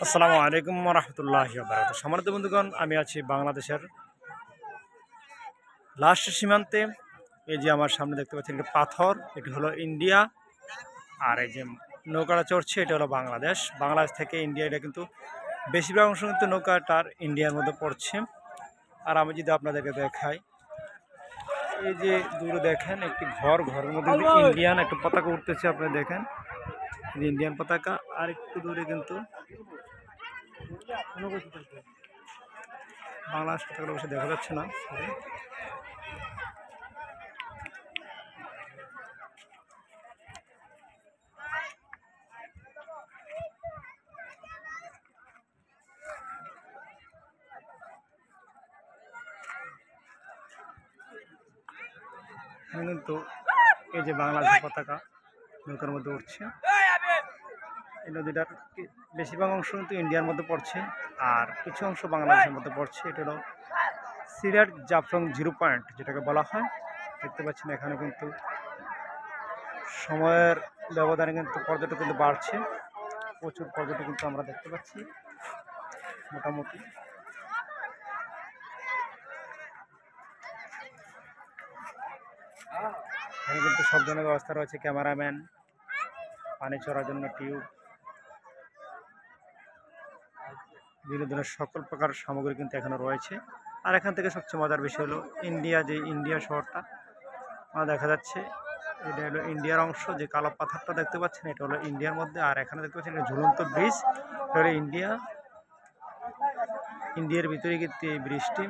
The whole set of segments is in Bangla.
আসসালামু আলাইকুম রহমতুল্লাহি ওয়া বারাকাতুহু। সম্মানিত বন্ধুগণ, আমি আছি বাংলাদেশের লাস্ট সীমান্তে। এই যে আমার সামনে দেখতে পাচ্ছেন একটা পাথর, এটি হলো ইন্ডিয়া। আর এই যে নৌকাটা চড়ছে, এটা হলো বাংলাদেশ। বাংলাদেশ থেকে ইন্ডিয়া, এটা কিন্তু বেশিরভাগ অংশ কিন্তু নৌকাটার ইন্ডিয়ার মধ্যে পড়ছে। আর আমি যদি আপনাদেরকে দেখাই, এই যে দূরে দেখেন একটি ঘরের মধ্যে কিন্তু ইন্ডিয়ান একটা পতাকা উঠতেছে। আপনারা দেখেন ইন্ডিয়ান পতাকা। আর একটু দূরে কিন্তু বাংলাদেশ পতাকা অবশ্যই দেখা যাচ্ছে না। কিন্তু এই যে বাংলাদেশের পতাকা নৌকার মধ্যে উঠছে। এই নদীটার বেশিরভাগ অংশ কিন্তু ইন্ডিয়ার মধ্যে পড়ছে, আর কিছু অংশ বাংলাদেশের মধ্যে পড়ছে। এটা হলো সিলেট জাফলং 0 পয়েন্ট, যেটাকে বলা হয়। দেখতে পাচ্ছেন এখানে কিন্তু সময়ের ব্যবধানে কিন্তু পর্যটক কিন্তু বাড়ছে। প্রচুর পর্যটক কিন্তু আমরা দেখতে পাচ্ছি মোটামুটি। এখানে কিন্তু সব ধরনের ব্যবস্থা রয়েছে, ক্যামেরাম্যান, পানি চড়ার জন্য টিউব, বিভিন্ন ধরনের সকল প্রকার সামগ্রী কিন্তু এখানে রয়েছে। আর এখান থেকে সবচেয়ে মজার বিষয় হলো ইন্ডিয়া শহরটা দেখা যাচ্ছে। এটা হলো ইন্ডিয়ার অংশ। যে কালো পাথরটা দেখতে পাচ্ছেন, এটা হলো ইন্ডিয়ার মধ্যে। আর এখানে দেখতে পাচ্ছেন এটা ঝুলন্ত ব্রিজ, এটা হলো ইন্ডিয়ার ভিতরে কিন্তু এই ব্রিজটি।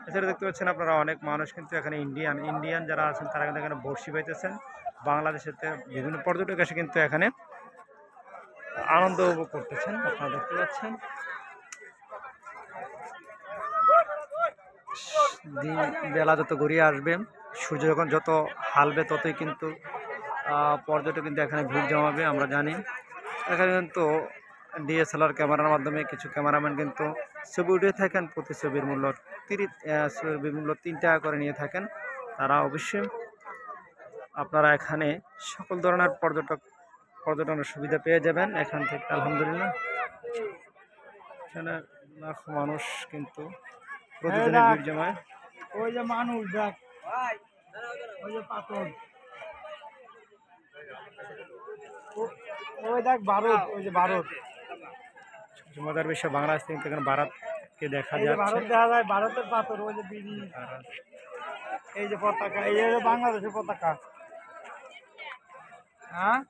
এছাড়া দেখতে পাচ্ছেন আপনারা অনেক মানুষ কিন্তু এখানে ইন্ডিয়ান যারা আছেন তারা কিন্তু এখানে বর্ষি পাইতেছেন। বাংলাদেশের বিভিন্ন পর্যটক এসে কিন্তু এখানে আনন্দ উপভোগ করতেছেন। আপনারা দেখতে পাচ্ছেন বেলা যত গড়িয়ে আসবে, সূর্য যখন যত হালবে, ততই কিন্তু পর্যটক কিন্তু এখানে ভিড় জমাবে। আমরা জানি এখানে কিন্তু ডিএসএলআর ক্যামেরার মাধ্যমে কিছু ক্যামেরাম্যান কিন্তু ছবি উঠে থাকেন। প্রতি ছবির মূল্য 3 টাকা করে নিয়ে থাকেন তারা। অবশ্যই আপনারা এখানে সকল ধরনের পর্যটনের সুবিধা পেয়ে যাবেন এখান থেকে। আলহামদুলিল্লাহ, এখানে লাখো মানুষ কিন্তু প্রতিদিনের ভিড় জমায়। ওই যে মানুষ দেখ, ওই যে পাথর, ওই দেখ ভারত, ওই যে ভারত। মজার বিষয়, বাংলাদেশ থেকে এখানে ভারতকে দেখা ভারত যাচ্ছে। দেখা যায়, ভারতের পাথর, ওই যে বিড়ি, এই যে পতাকা, এই যে বাংলাদেশের পতাকা। হ্যাঁ।